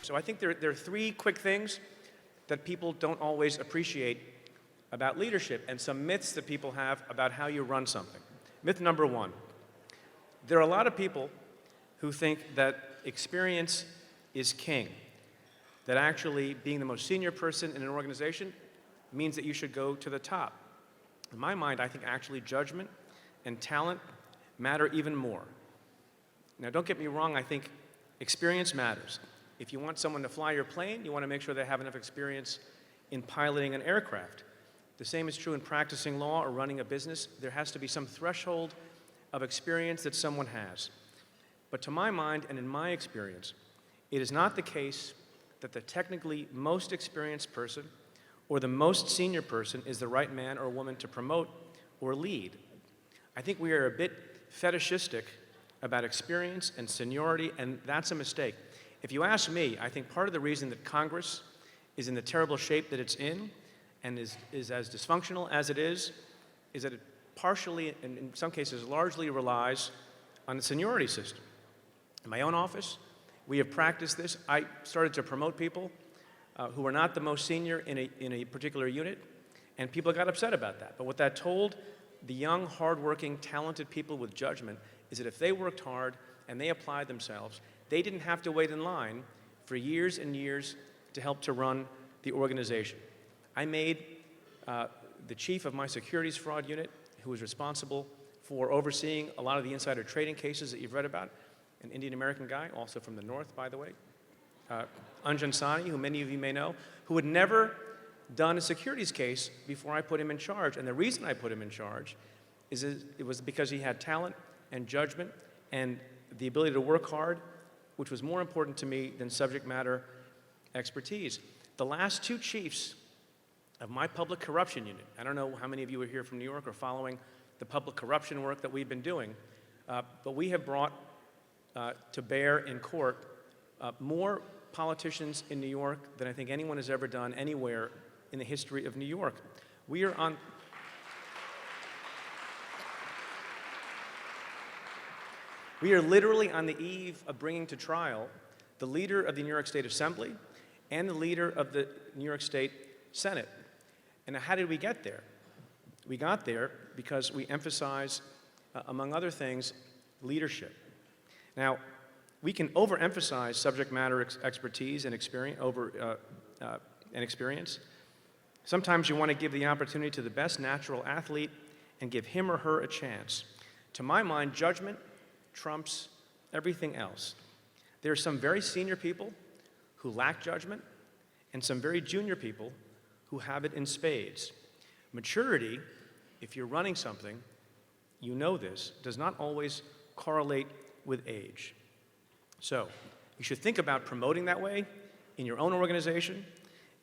So I think there are three quick things that people don't always appreciate about leadership, and some myths that people have about how you run something. Myth number one, there are a lot of people who think that experience is king, that actually being the most senior person in an organization means that you should go to the top. In my mind, I think actually judgment and talent matter even more. Now, don't get me wrong, I think experience matters. If you want someone to fly your plane, you want to make sure they have enough experience in piloting an aircraft. The same is true in practicing law or running a business. There has to be some threshold of experience that someone has. But to my mind, and in my experience, it is not the case that the technically most experienced person or the most senior person is the right man or woman to promote or lead. I think we are a bit fetishistic about experience and seniority, and that's a mistake. If you ask me, I think part of the reason that Congress is in the terrible shape that it's in and is as dysfunctional as it is that it partially, and in some cases largely, relies on the seniority system. In my own office, we have practiced this. I started to promote people who were not the most senior in a particular unit, and people got upset about that. But what that told the young, hardworking, talented people with judgment is that if they worked hard and they applied themselves, they didn't have to wait in line for years and years to help to run the organization. I made the chief of my securities fraud unit, who was responsible for overseeing a lot of the insider trading cases that you've read about, an Indian-American guy, also from the north, by the way, Anjan Sani, who many of you may know, who had never done a securities case before I put him in charge. And the reason I put him in charge is it was because he had talent and judgment and the ability to work hard, which was more important to me than subject matter expertise. The last two chiefs of my public corruption unit, I don't know how many of you are here from New York or following the public corruption work that we've been doing, but we have brought to bear in court more politicians in New York than I think anyone has ever done anywhere in the history of New York. We are literally on the eve of bringing to trial the leader of the New York State Assembly and the leader of the New York State Senate. And how did we get there? We got there because we emphasize, among other things, leadership. Now, we can overemphasize subject matter expertise and experience. Sometimes you want to give the opportunity to the best natural athlete and give him or her a chance. To my mind, judgment trumps everything else. There are some very senior people who lack judgment and some very junior people who have it in spades. Maturity, if you're running something, you know this, does not always correlate with age. So you should think about promoting that way in your own organization,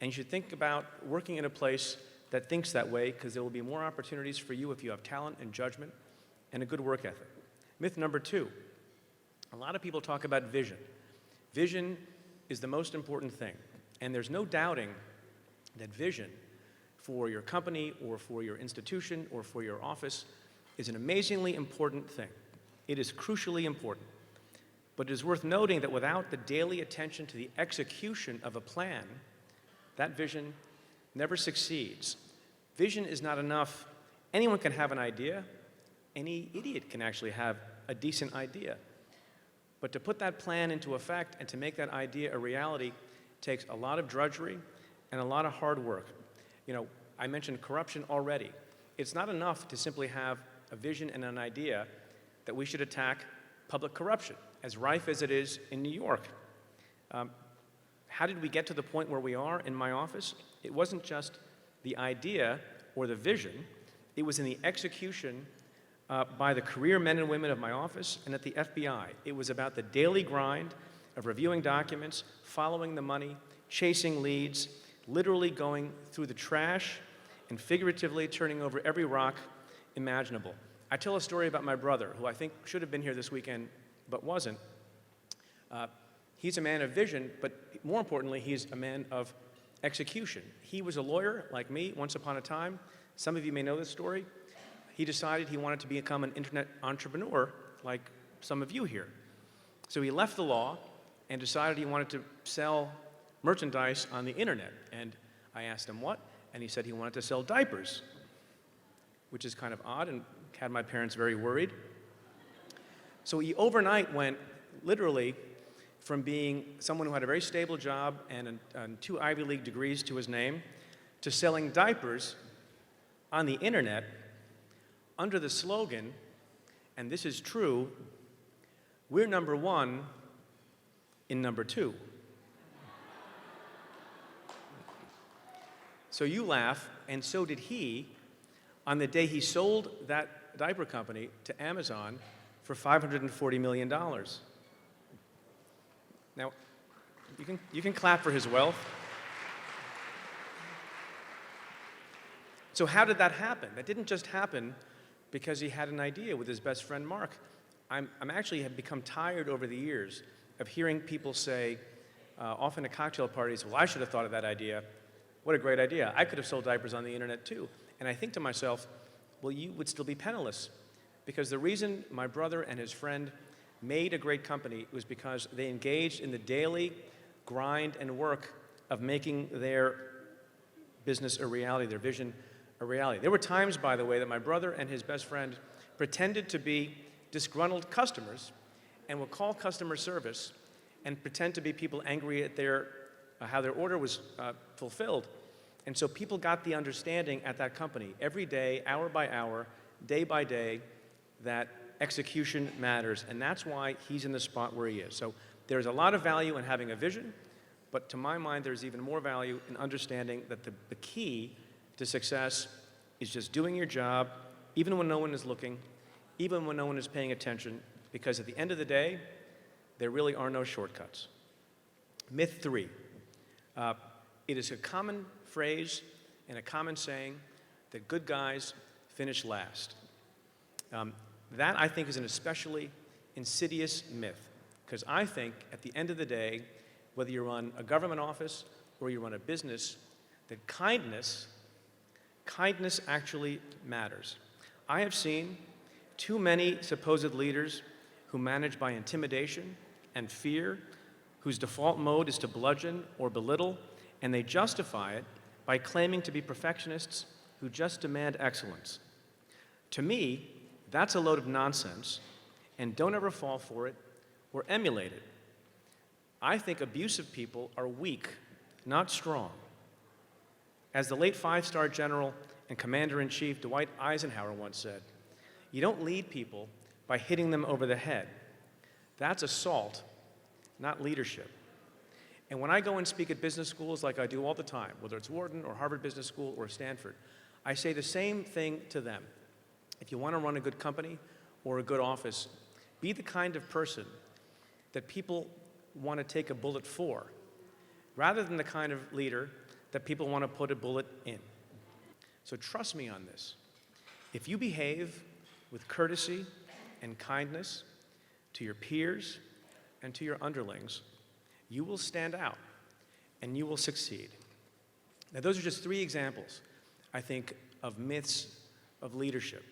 and you should think about working in a place that thinks that way, because there will be more opportunities for you if you have talent and judgment and a good work ethic. Myth number two, a lot of people talk about vision. Vision is the most important thing, and there's no doubting that vision for your company or for your institution or for your office is an amazingly important thing. It is crucially important. But it is worth noting that without the daily attention to the execution of a plan, that vision never succeeds. Vision is not enough. Anyone can have an idea. Any idiot can actually have a decent idea. But to put that plan into effect and to make that idea a reality takes a lot of drudgery and a lot of hard work. You know, I mentioned corruption already. It's not enough to simply have a vision and an idea that we should attack public corruption, as rife as it is in New York. How did we get to the point where we are in my office? It wasn't just the idea or the vision. It was in the execution by the career men and women of my office and at the FBI. It was about the daily grind of reviewing documents, following the money, chasing leads, literally going through the trash and figuratively turning over every rock imaginable. I tell a story about my brother, who I think should have been here this weekend, but wasn't. He's a man of vision, but more importantly, he's a man of execution. He was a lawyer like me once upon a time. Some of you may know this story. He decided he wanted to become an internet entrepreneur like some of you here. So he left the law and decided he wanted to sell merchandise on the internet. And I asked him what, and he said he wanted to sell diapers, which is kind of odd and had my parents very worried. So he overnight went literally from being someone who had a very stable job and 2 Ivy League degrees to his name to selling diapers on the internet under the slogan, and this is true, we're number 1 in number 2. So you laugh, and so did he on the day he sold that diaper company to Amazon for $540 million. Now, you can clap for his wealth. So how did that happen? That didn't just happen because he had an idea with his best friend Mark. I'm actually have become tired over the years of hearing people say, often at cocktail parties, well, I should have thought of that idea. What a great idea. I could have sold diapers on the internet too. And I think to myself, well, you would still be penniless. Because the reason my brother and his friend made a great company was because they engaged in the daily grind and work of making their business a reality, their vision a reality. There were times, by the way, that my brother and his best friend pretended to be disgruntled customers and would call customer service and pretend to be people angry at how their order was fulfilled. And so people got the understanding at that company every day, hour by hour, day by day, that execution matters. And that's why he's in the spot where he is. So there's a lot of value in having a vision, but to my mind, there's even more value in understanding that the key to success is just doing your job, even when no one is looking, even when no one is paying attention, because at the end of the day, there really are no shortcuts. Myth 3. It is a common phrase and a common saying that good guys finish last. That, I think, is an especially insidious myth, because I think at the end of the day, whether you run a government office or you run a business, that kindness actually matters. I have seen too many supposed leaders who manage by intimidation and fear, whose default mode is to bludgeon or belittle, and they justify it by claiming to be perfectionists who just demand excellence. To me, that's a load of nonsense, and don't ever fall for it or emulate it. I think abusive people are weak, not strong. As the late 5-star general and commander-in-chief Dwight Eisenhower once said, you don't lead people by hitting them over the head. That's assault, not leadership. And when I go and speak at business schools like I do all the time, whether it's Wharton or Harvard Business School or Stanford, I say the same thing to them. If you want to run a good company or a good office, be the kind of person that people want to take a bullet for, rather than the kind of leader that people want to put a bullet in. So trust me on this. If you behave with courtesy and kindness to your peers and to your underlings, you will stand out and you will succeed. Now, those are just 3 examples, I think, of myths of leadership.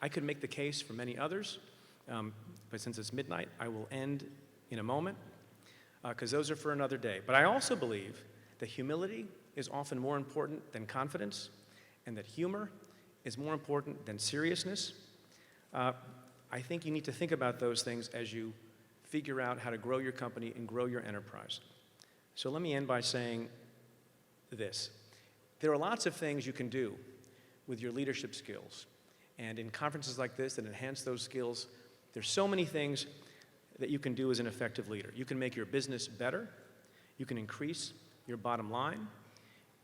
I could make the case for many others, but since it's midnight, I will end in a moment, because those are for another day. But I also believe that humility is often more important than confidence, and that humor is more important than seriousness. I think you need to think about those things as you figure out how to grow your company and grow your enterprise. So let me end by saying this. There are lots of things you can do with your leadership skills. And in conferences like this that enhance those skills, there's so many things that you can do as an effective leader. You can make your business better. You can increase your bottom line.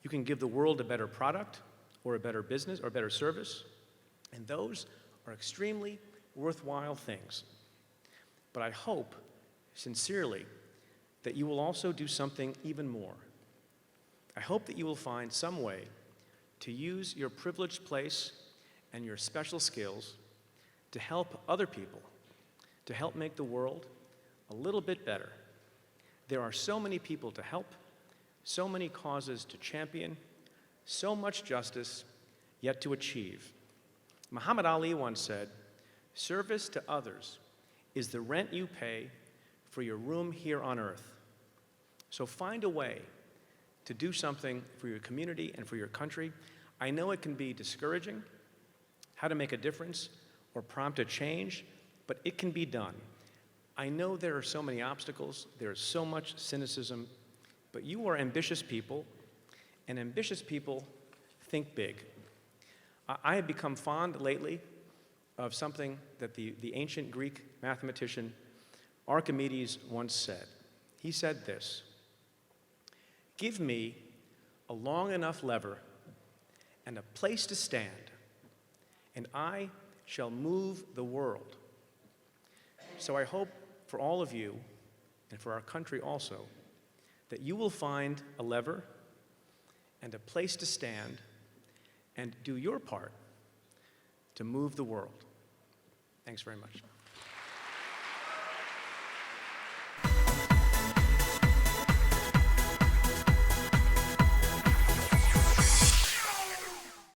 You can give the world a better product or a better business or a better service. And those are extremely worthwhile things. But I hope, sincerely, that you will also do something even more. I hope that you will find some way to use your privileged place and your special skills to help other people, to help make the world a little bit better. There are so many people to help, so many causes to champion, so much justice yet to achieve. Muhammad Ali once said, "Service to others is the rent you pay for your room here on earth." So find a way to do something for your community and for your country. I know it can be discouraging, how to make a difference or prompt a change, but it can be done. I know there are so many obstacles, there is so much cynicism, but you are ambitious people, and ambitious people think big. I have become fond lately of something that the ancient Greek mathematician Archimedes once said. He said this: "Give me a long enough lever and a place to stand, and I shall move the world." So I hope for all of you, and for our country also, that you will find a lever and a place to stand and do your part to move the world. Thanks very much.